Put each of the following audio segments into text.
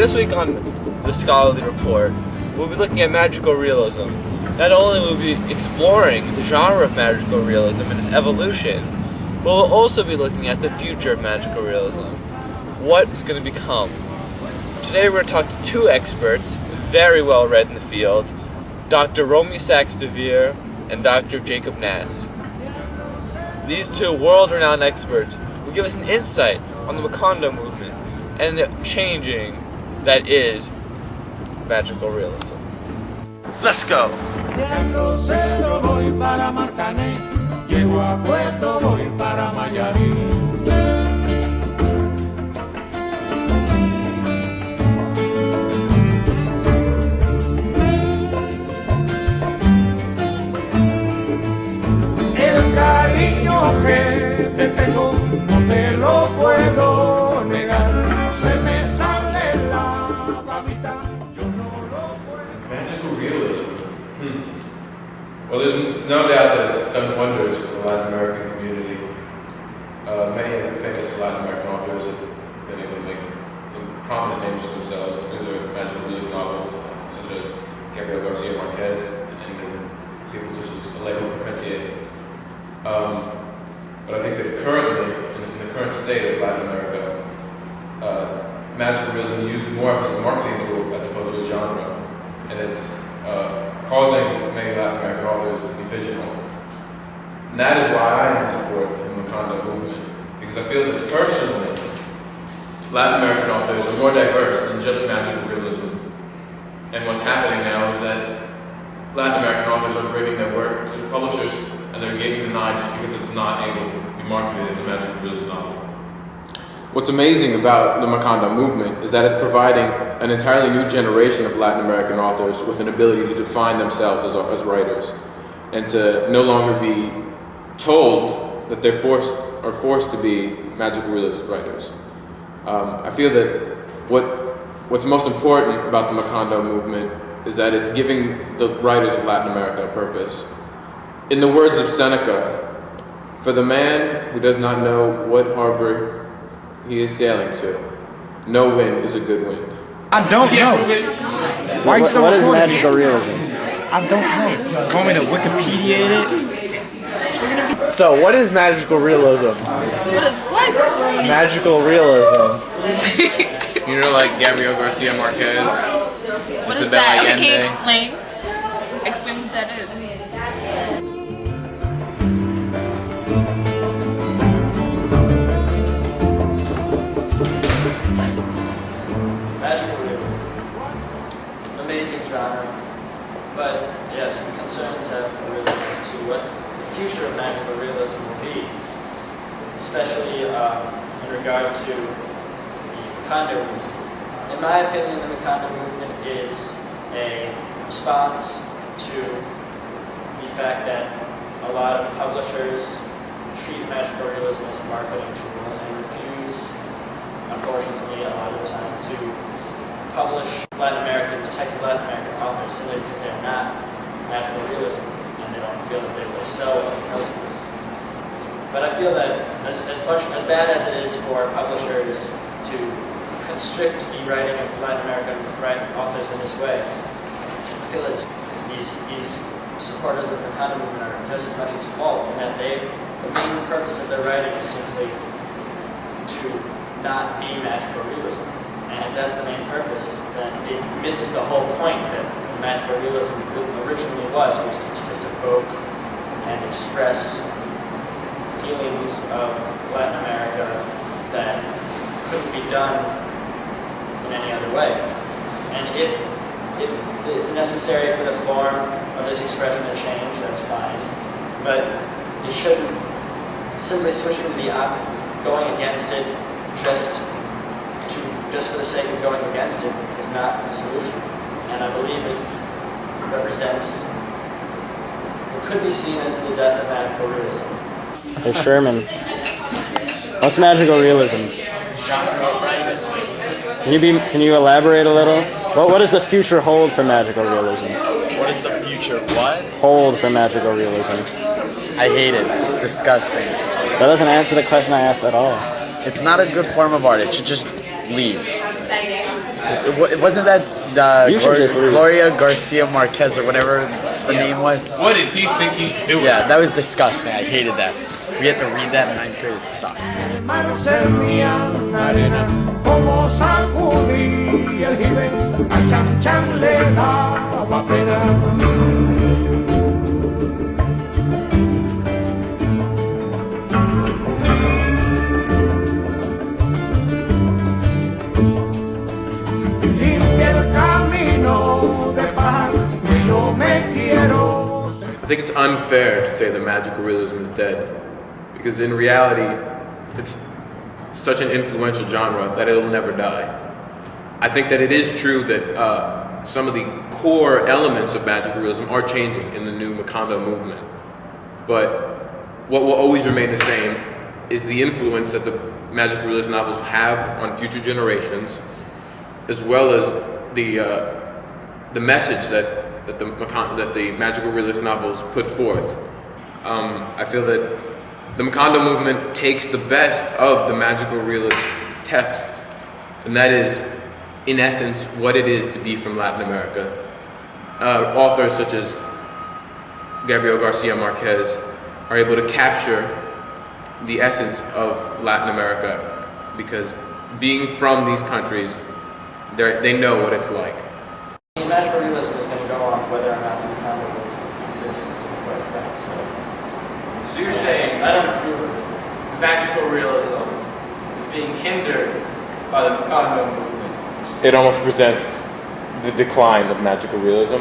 this week on the Scholarly Report, we'll be looking at magical realism. Not only will we be exploring the genre of magical realism and its evolution, but we'll also be looking at the future of magical realism. What it's going to become. Today we're going to talk to two experts, very well read in the field, Dr. Romy Sachs-DeVere and Dr. Jacob Nass. These two world-renowned experts will give us an insight on the McCondo movement and the changing that is magical realism. Let's go! Que te tengo, no te lo puedo negar. Se me sale la babita, yo no lo puedo. Magical realism. Well, there's no doubt that it's done wonders for the Latin American community. Many of the famous Latin American authors have been able to make prominent names for themselves through their magical realist novels, such as Gabriel Garcia Marquez and people such as Alejo Carpentier. But I think that currently, in the current state of Latin America, magical realism used more as a marketing tool as opposed to a genre, and it's causing many Latin American authors to be pigeonholed. And that is why I am in support of the McCondo movement, because I feel that personally, Latin American authors are more diverse than just magical realism. And what's happening now is that Latin American authors are bringing their work to publishers and they're getting denied just because it's not able to be marketed as a magical realism novel. What's amazing about the McCondo movement is that it's providing an entirely new generation of Latin American authors with an ability to define themselves as writers, and to no longer be told that they're forced to be magical realist writers. I feel that what's most important about the McCondo movement is that it's giving the writers of Latin America a purpose. In the words of Seneca, for the man who does not know what harbor he is sailing to, no wind is a good wind. I don't know. Why are you still What is recording? magical realism? I don't know. You want me to Wikipedia it? So, what is magical realism? What is what? Magical realism. You know, like Gabriel Garcia Marquez? What is that? Okay, can you explain? Explain what that is. Magical realism. Amazing genre. But yeah, some concerns have arisen as to what the future of magical realism will be, especially in regard to the McCondo movement. In my opinion, the McCondo movement is a response to the fact that a lot of publishers treat magical realism as a marketing tool and refuse, unfortunately, a lot of the time to publish the text of Latin American authors simply because they are not magical realism and they don't feel that they will sell because of this. But I feel that as bad as it is for publishers to constrict the writing of Latin American authors in this way, I feel that these supporters of the McCondo movement are just as much at fault in that the main purpose of their writing is simply to not be magical realism. And if that's the main purpose, then it misses the whole point that magical realism originally was, which is to just evoke and express feelings of Latin America that couldn't be done in any other way. And if it's necessary for the form of this expression to change, that's fine. But you shouldn't simply switching to the opposite, going against it just for the sake of going against it is not a solution. And I believe it represents what could be seen as the death of magical realism. Hey Sherman, what's magical realism? Can you elaborate a little? What does the future hold for magical realism? What is the future? What? Hold for magical realism. I hate it. It's disgusting. That doesn't answer the question I asked at all. It's not a good form of art. It should just leave. Wasn't that You should just leave. Gloria Garcia Marquez or whatever the name was? What does he think he's doing? Yeah, that was disgusting. I hated that. We had to read that in 9th grade. It sucked. El mar cernía la arena como sacudía el jibe, a Chan Chan le daba pena. Limpia el camino de paz, que yo me quiero. I think it's unfair to say that magical realism is dead, because in reality, it's such an influential genre that it'll never die. I think that it is true that some of the core elements of magical realism are changing in the new McCondo movement, but what will always remain the same is the influence that the magical realism novels have on future generations, as well as the message that the magical realist novels put forth. I feel that the McCondo movement takes the best of the magical realist texts, and that is, in essence, what it is to be from Latin America. Authors such as Gabriel Garcia Marquez are able to capture the essence of Latin America, because being from these countries, they know what it's like. Magical realism is going to go on whether or not the McCondo exists, quite frankly. So you're saying I don't approve of it. magical realism is being hindered by the McCondo movement? It almost presents the decline of magical realism.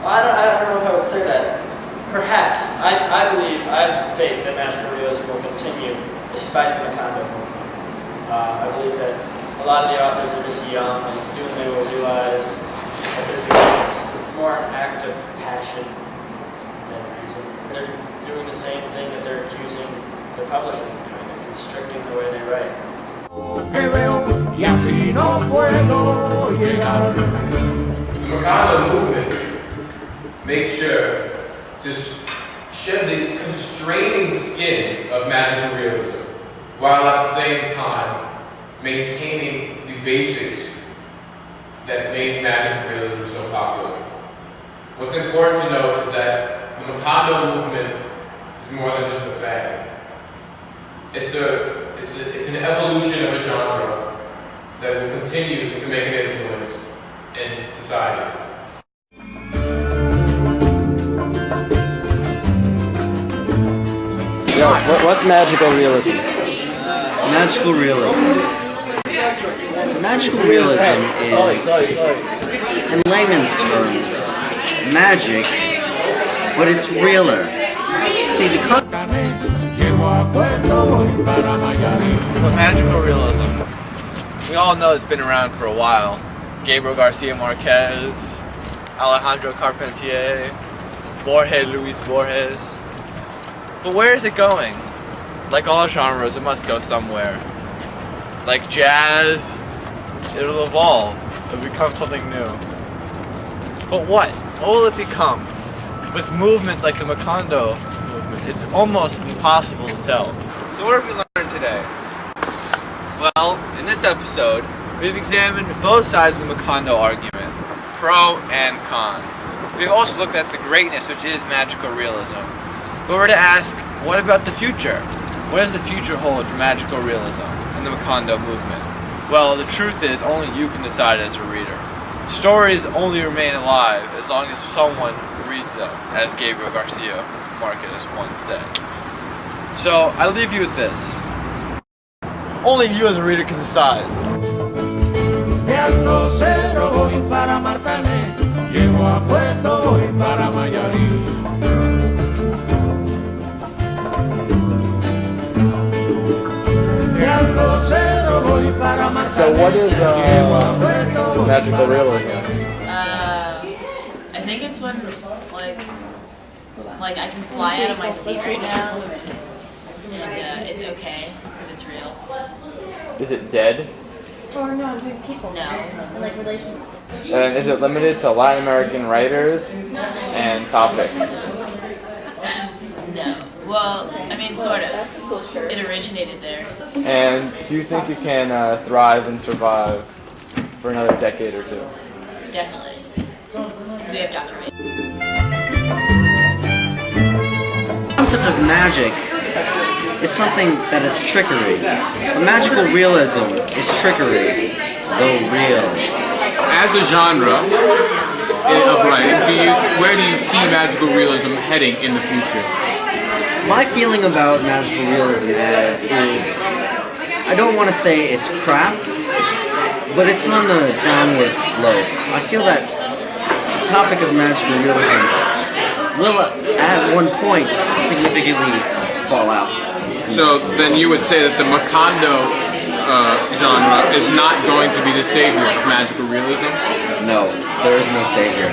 Well, I don't know if I would say that. Perhaps. I believe, I have faith that magical realism will continue despite the McCondo movement. I believe that a lot of the authors are just young, and soon they will realize that they're doing this. It's more an act of passion than reason. They're doing the same thing that they're accusing their publishers of doing. They're constricting the way they write. Que veo y así no puedo llegar. The McCondo movement makes sure to shed the constraining skin of magical realism, while at the same time maintaining the basics that made magical realism so popular. What's important to note is that the McCondo movement is more than just a fad. It's an evolution of a genre that will continue to make an influence in society. Yo, what's magical realism? Magical realism. Magical realism is, in layman's terms, magic, but it's realer. See, the But magical realism, we all know it's been around for a while. Gabriel Garcia Marquez, Alejandro Carpentier, Luis Borges. But where is it going? Like all genres, it must go somewhere. Like jazz, it'll evolve. It'll become something new. But what? What will it become? With movements like the McCondo movement, it's almost impossible to tell. So what have we learned today? Well, in this episode, we've examined both sides of the McCondo argument, pro and con. We've also looked at the greatness which is magical realism. But we're to ask, what about the future? What does the future hold for magical realism and the McCondo movement? Well, the truth is, only you can decide as a reader. Stories only remain alive as long as someone reads them, as Gabriel Garcia Marquez once said. So, I leave you with this. Only you as a reader can decide. De Alto Cero voy para Martané, llego a Puerto voy para Mayarí. De Alto Cero voy para Martané. So what is magical realism? I think it's when, like I can fly out of my seat right now, and it's okay because it's real. Is it dead? Or no, I'm people. No. Like relations. And is it limited to Latin American writers and topics? No. Well, I mean, sort of. It originated there. And do you think you can thrive and survive for another decade or two. Definitely. So we have Dr. May. The concept of magic is something that is trickery. A magical realism is trickery, though real. As a genre of writing, where do you see magical realism heading in the future? My feeling about magical realism is, I don't want to say it's crap, but it's on a downward slope. I feel that the topic of magical realism will, at one point, significantly fall out. So then you would say that the McCondo genre is not going to be the savior of magical realism? No, there is no savior.